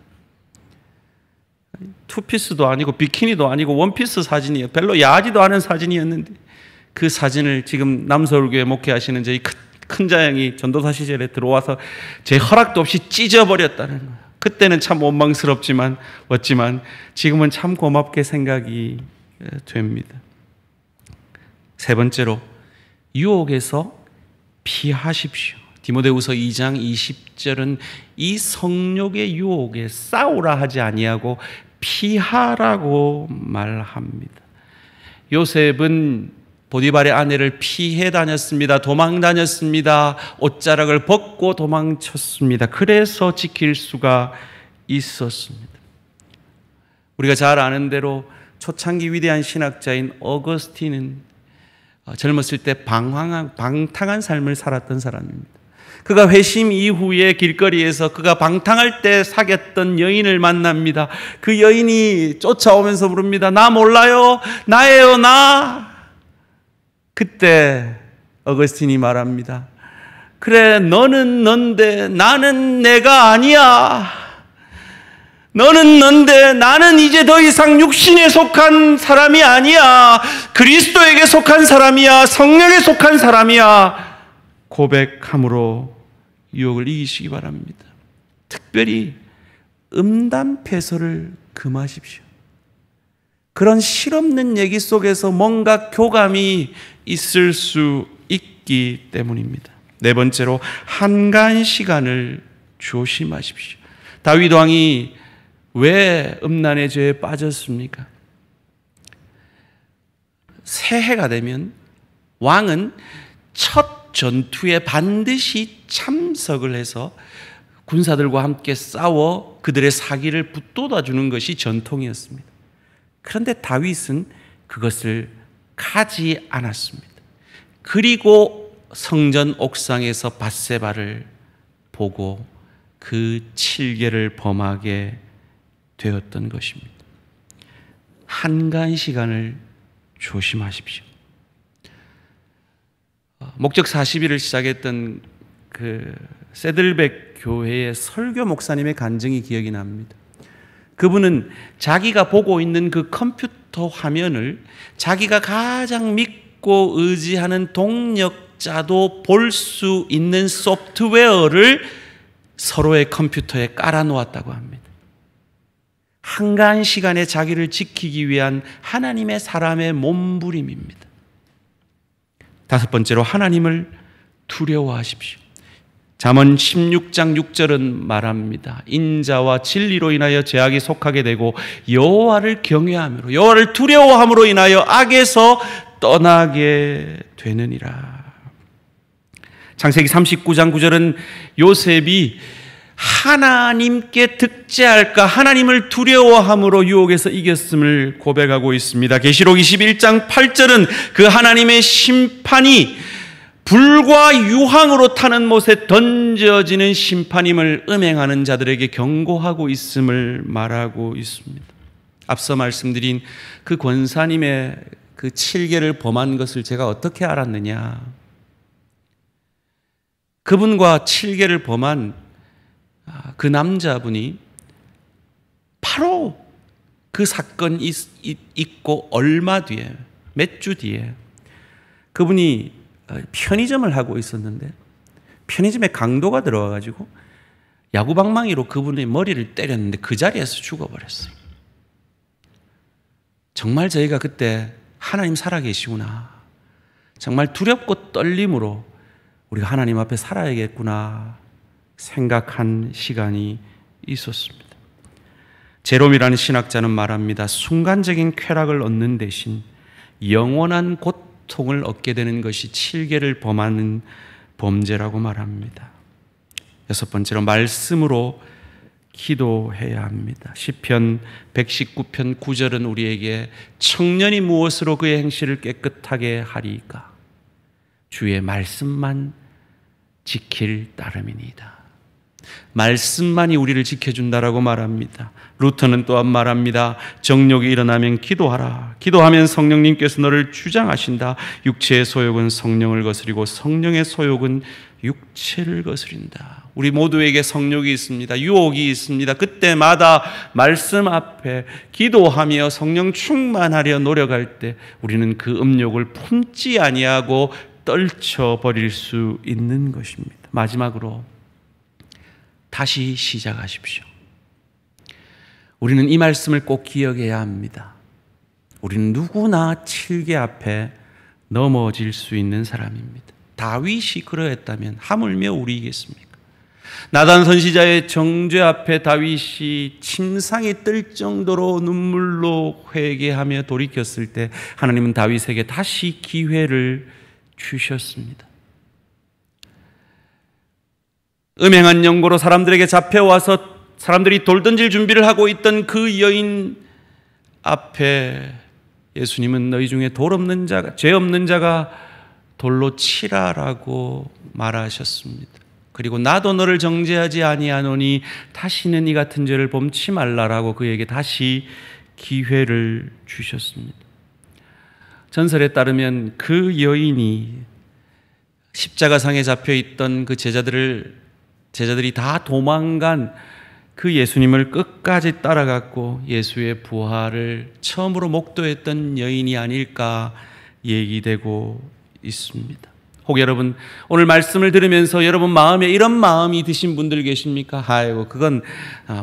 투피스도 아니고 비키니도 아니고 원피스 사진이에요. 별로 야하지도 않은 사진이었는데 그 사진을 지금 남서울교회 목회하시는 저희 큰 자양이 전도사 시절에 들어와서 제 허락도 없이 찢어버렸다는 거예요. 그때는 참 원망스럽지만 지금은 참 고맙게 생각이 됩니다. 세 번째로, 유혹에서 피하십시오. 디모데후서 2장 20절은 이 성욕의 유혹에 싸우라 하지 아니하고 피하라고 말합니다. 요셉은 보디발의 아내를 피해 다녔습니다. 도망 다녔습니다. 옷자락을 벗고 도망쳤습니다. 그래서 지킬 수가 있었습니다. 우리가 잘 아는 대로 초창기 위대한 신학자인 어거스틴은 젊었을 때 방탕한 삶을 살았던 사람입니다. 그가 회심 이후에 길거리에서 그가 방탕할 때 사귀었던 여인을 만납니다. 그 여인이 쫓아오면서 부릅니다. 나 몰라요. 나예요, 나. 그때 어거스틴이 말합니다. 그래, 너는 넌데 나는 내가 아니야. 너는 넌데 나는 이제 더 이상 육신에 속한 사람이 아니야. 그리스도에게 속한 사람이야. 성령에 속한 사람이야. 고백함으로 유혹을 이기시기 바랍니다. 특별히 음담패소를 금하십시오. 그런 실없는 얘기 속에서 뭔가 교감이 있을 수 있기 때문입니다. 네 번째로, 한가한 시간을 조심하십시오. 다윗 왕이 왜 음란의 죄에 빠졌습니까? 새해가 되면 왕은 첫 전투에 반드시 참석을 해서 군사들과 함께 싸워 그들의 사기를 붙돋아주는 것이 전통이었습니다. 그런데 다윗은 그것을 가지 않았습니다. 그리고 성전 옥상에서 밧세바를 보고 그 7계를 범하게 되었던 것입니다. 한가한 시간을 조심하십시오. 목적 40일을 시작했던 그 세들백 교회의 설교 목사님의 간증이 기억이 납니다. 그분은 자기가 보고 있는 그 컴퓨터 화면을 자기가 가장 믿고 의지하는 동력자도 볼 수 있는 소프트웨어를 서로의 컴퓨터에 깔아놓았다고 합니다. 한가한 시간에 자기를 지키기 위한 하나님의 사람의 몸부림입니다. 다섯 번째로, 하나님을 두려워하십시오. 잠언 16장 6절은 말합니다. 인자와 진리로 인하여 죄악이 속하게 되고 여호와를 경외함으로, 여호와를 두려워함으로 인하여 악에서 떠나게 되느니라. 창세기 39장 9절은 요셉이 하나님께 득죄할까 하나님을 두려워함으로 유혹에서 이겼음을 고백하고 있습니다. 계시록 21장 8절은 그 하나님의 심판이 불과 유황으로 타는 못에 던져지는 심판임을 음행하는 자들에게 경고하고 있음을 말하고 있습니다. 앞서 말씀드린 그 권사님의 그 7계를 범한 것을 제가 어떻게 알았느냐? 그분과 7계를 범한 그 남자분이 바로 그 사건이 있고 얼마 뒤에, 몇 주 뒤에 그분이 편의점을 하고 있었는데 편의점에 강도가 들어와가지고 야구방망이로 그분의 머리를 때렸는데 그 자리에서 죽어버렸어요. 정말 저희가 그때 하나님 살아계시구나, 정말 두렵고 떨림으로 우리가 하나님 앞에 살아야겠구나 생각한 시간이 있었습니다. 제롬이라는 신학자는 말합니다. 순간적인 쾌락을 얻는 대신 영원한 고통을 얻게 되는 것이 7계를 범하는 범죄라고 말합니다. 6번째로 말씀으로 기도해야 합니다. 시편 119편 9절은 우리에게 청년이 무엇으로 그의 행실을 깨끗하게 하리까? 주의 말씀만 지킬 따름이니이다. 말씀만이 우리를 지켜준다라고 말합니다. 루터는 또한 말합니다. 정욕이 일어나면 기도하라. 기도하면 성령님께서 너를 주장하신다. 육체의 소욕은 성령을 거스리고 성령의 소욕은 육체를 거스린다. 우리 모두에게 성욕이 있습니다. 유혹이 있습니다. 그때마다 말씀 앞에 기도하며 성령 충만하려 노력할 때 우리는 그 음욕을 품지 아니하고 떨쳐버릴 수 있는 것입니다. 마지막으로 다시 시작하십시오. 우리는 이 말씀을 꼭 기억해야 합니다. 우리는 누구나 7계 앞에 넘어질 수 있는 사람입니다. 다윗이 그러했다면 하물며 우리이겠습니까? 나단 선지자의 정죄 앞에 다윗이 침상이 뜰 정도로 눈물로 회개하며 돌이켰을 때 하나님은 다윗에게 다시 기회를 주셨습니다. 음행한 연고로 사람들에게 잡혀와서 사람들이 돌 던질 준비를 하고 있던 그 여인 앞에 예수님은 너희 중에 돌 없는 자가, 죄 없는 자가 돌로 치라라고 말하셨습니다. 그리고 나도 너를 정죄하지 아니하노니 다시는 이 같은 죄를 범치 말라라고 그에게 다시 기회를 주셨습니다. 전설에 따르면 그 여인이 십자가상에 잡혀있던 그 제자들이 다 도망간 그 예수님을 끝까지 따라갔고 예수의 부활을 처음으로 목도했던 여인이 아닐까 얘기되고 있습니다. 혹 여러분 오늘 말씀을 들으면서 여러분 마음에 이런 마음이 드신 분들 계십니까? 아이고 그건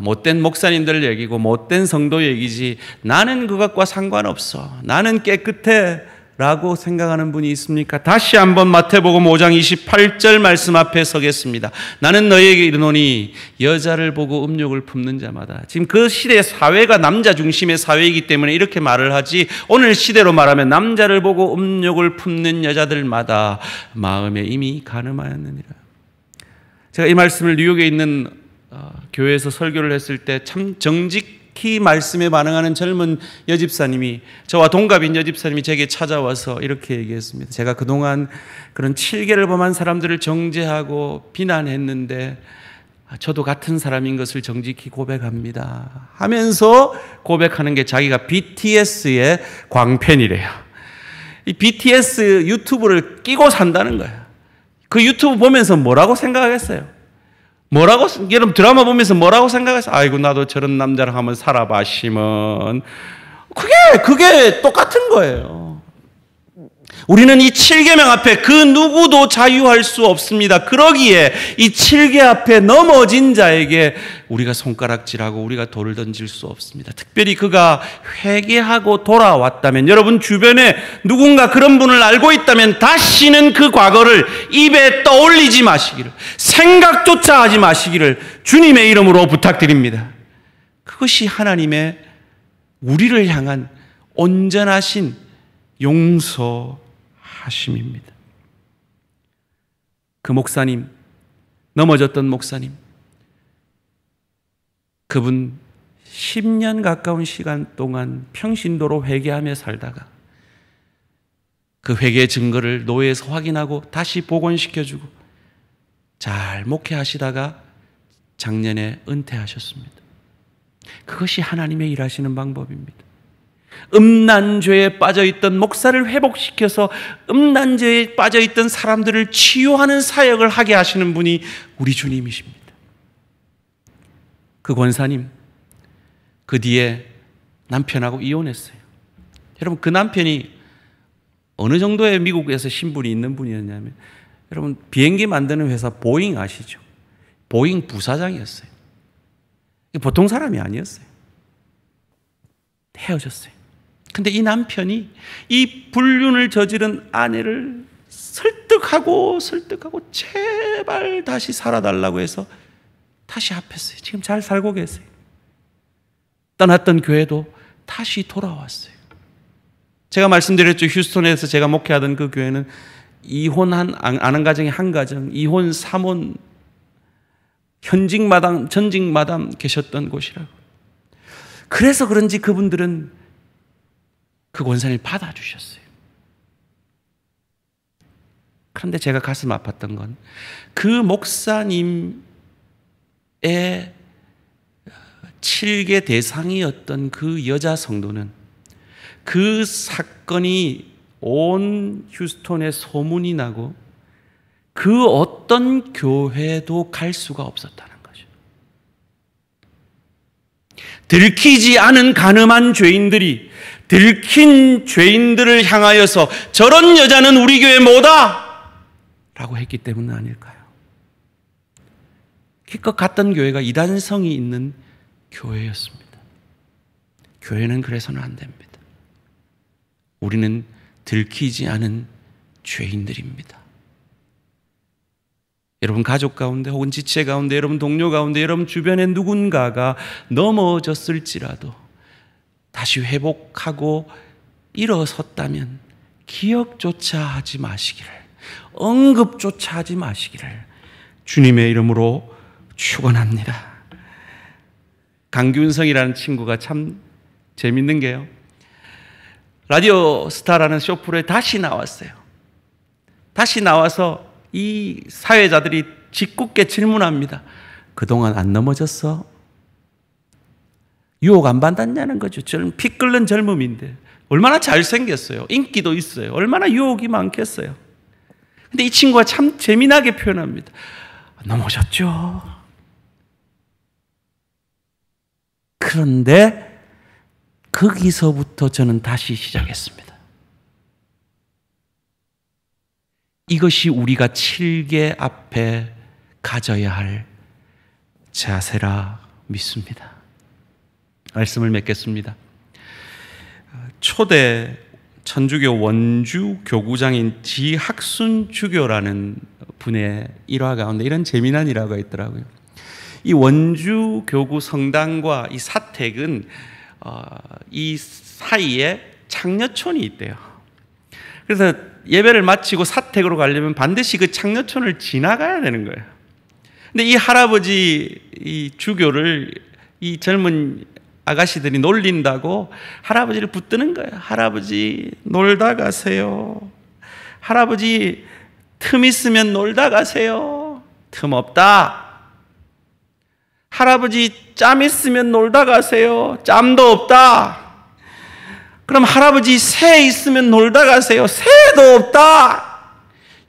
못된 목사님들 얘기고 못된 성도 얘기지, 나는 그것과 상관없어, 나는 깨끗해 라고 생각하는 분이 있습니까? 다시 한번 마태복음 5장 28절 말씀 앞에 서겠습니다. 나는 너희에게 이르노니 여자를 보고 음욕을 품는 자마다, 지금 그 시대의 사회가 남자 중심의 사회이기 때문에 이렇게 말을 하지, 오늘 시대로 말하면 남자를 보고 음욕을 품는 여자들마다 마음에 이미 간음하였느니라. 제가 이 말씀을 뉴욕에 있는 교회에서 설교를 했을 때 참 정직히 말씀에 반응하는 젊은 여집사님이, 저와 동갑인 여집사님이 제게 찾아와서 이렇게 얘기했습니다. 제가 그동안 그런 7계를 범한 사람들을 정죄하고 비난했는데 저도 같은 사람인 것을 정직히 고백합니다 하면서 고백하는 게 자기가 BTS의 광팬이래요. 이 BTS 유튜브를 끼고 산다는 거예요. 그 유튜브 보면서 뭐라고 생각하겠어요? 여러분 드라마 보면서 뭐라고 생각했어요? 아이고 나도 저런 남자랑 한번 살아봐 시면 그게 똑같은 거예요. 우리는 이 7계명 앞에 그 누구도 자유할 수 없습니다. 그러기에 이 7계 앞에 넘어진 자에게 우리가 손가락질하고 우리가 돌을 던질 수 없습니다. 특별히 그가 회개하고 돌아왔다면, 여러분 주변에 누군가 그런 분을 알고 있다면 다시는 그 과거를 입에 떠올리지 마시기를, 생각조차 하지 마시기를 주님의 이름으로 부탁드립니다. 그것이 하나님의 우리를 향한 온전하신 용서하심입니다. 그 목사님, 넘어졌던 목사님, 그분 10년 가까운 시간 동안 평신도로 회개하며 살다가 그 회개의 증거를 노예에서 확인하고 다시 복원시켜주고 잘 목회하시다가 작년에 은퇴하셨습니다. 그것이 하나님의 일하시는 방법입니다. 음란죄에 빠져있던 목사를 회복시켜서 음란죄에 빠져있던 사람들을 치유하는 사역을 하게 하시는 분이 우리 주님이십니다. 그 권사님, 그 뒤에 남편하고 이혼했어요. 여러분, 그 남편이 어느 정도의 미국에서 신분이 있는 분이었냐면, 여러분, 비행기 만드는 회사 보잉 아시죠? 보잉 부사장이었어요. 보통 사람이 아니었어요. 헤어졌어요. 근데 이 남편이 이 불륜을 저지른 아내를 설득하고 제발 다시 살아달라고 해서 다시 합했어요. 지금 잘 살고 계세요. 떠났던 교회도 다시 돌아왔어요. 제가 말씀드렸죠. 휴스턴에서 제가 목회하던 그 교회는 이혼한 아는 가정이 한 가정, 이혼 3혼, 현직 마담, 전직 마담 계셨던 곳이라고. 그래서 그런지 그분들은 그 권사님을 받아주셨어요. 그런데 제가 가슴 아팠던 건 그 목사님의 7개 대상이었던 그 여자 성도는 그 사건이 온 휴스턴에 소문이 나고 그 어떤 교회도 갈 수가 없었다는 거죠. 들키지 않은 간음한 죄인들이 들킨 죄인들을 향하여서 저런 여자는 우리 교회 뭐다! 라고 했기 때문 아닐까요? 기껏 갔던 교회가 이단성이 있는 교회였습니다. 교회는 그래서는 안 됩니다. 우리는 들키지 않은 죄인들입니다. 여러분 가족 가운데 혹은 지체 가운데, 여러분 동료 가운데, 여러분 주변에 누군가가 넘어졌을지라도 다시 회복하고 일어섰다면 기억조차 하지 마시기를, 언급조차 하지 마시기를 주님의 이름으로 축원합니다. 강균성이라는 친구가 참 재밌는 게요, 라디오 스타라는 쇼프로에 다시 나왔어요. 다시 나와서 이 사회자들이 짓궂게 질문합니다. 그동안 안 넘어졌어? 유혹 안 받았냐는 거죠. 피 끓는 젊음인데 얼마나 잘생겼어요. 인기도 있어요. 얼마나 유혹이 많겠어요. 근데 이 친구가 참 재미나게 표현합니다. 넘어졌죠. 그런데 거기서부터 저는 다시 시작했습니다. 이것이 우리가 7개 앞에 가져야 할 자세라 믿습니다. 말씀을 맺겠습니다. 초대 천주교 원주 교구장인 지학순 주교라는 분의 일화 가운데 이런 재미난 일화가 있더라고요. 이 원주 교구 성당과 이 사택은 이 사이에 창녀촌이 있대요. 그래서 예배를 마치고 사택으로 가려면 반드시 그 창녀촌을 지나가야 되는 거예요. 근데 이 할아버지, 이 주교를 이 젊은 아가씨들이 놀린다고 할아버지를 붙드는 거예요. 할아버지 놀다 가세요. 할아버지 틈 있으면 놀다 가세요. 틈 없다. 할아버지 짬 있으면 놀다 가세요. 짬도 없다. 그럼 할아버지 새 있으면 놀다 가세요. 새도 없다.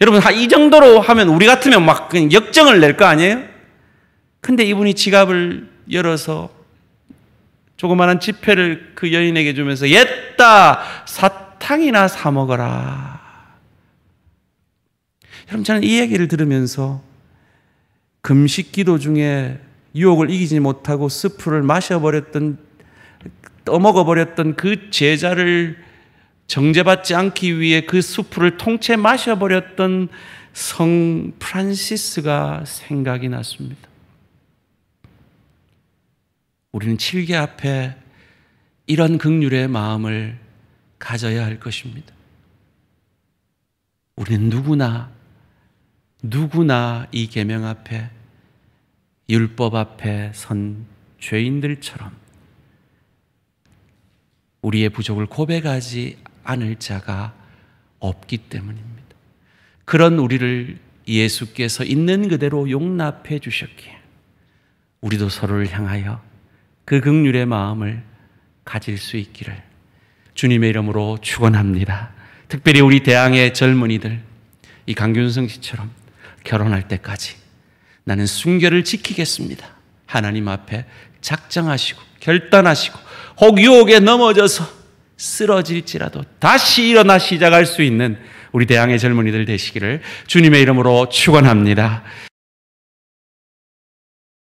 여러분 이 정도로 하면 우리 같으면 막 그냥 역정을 낼 거 아니에요? 근데 이분이 지갑을 열어서 조그마한 지폐를 그 여인에게 주면서 옛다 사탕이나 사 먹어라. 여러분 저는 이 얘기를 들으면서 금식 기도 중에 유혹을 이기지 못하고 스프를 떠먹어버렸던 그 제자를 정죄받지 않기 위해 그 수프를 통째 마셔버렸던 성 프란시스가 생각이 났습니다. 우리는 7개 앞에 이런 긍휼의 마음을 가져야 할 것입니다. 우리는 누구나 이 계명 앞에, 율법 앞에 선 죄인들처럼 우리의 부족을 고백하지 않을 자가 없기 때문입니다. 그런 우리를 예수께서 있는 그대로 용납해 주셨기에 우리도 서로를 향하여 그 긍휼의 마음을 가질 수 있기를 주님의 이름으로 축원합니다. 특별히 우리 대항의 젊은이들, 이 강균성 씨처럼 결혼할 때까지 나는 순결을 지키겠습니다. 하나님 앞에 작정하시고 결단하시고 혹 유혹에 넘어져서 쓰러질지라도 다시 일어나 시작할 수 있는 우리 대항의 젊은이들 되시기를 주님의 이름으로 축원합니다.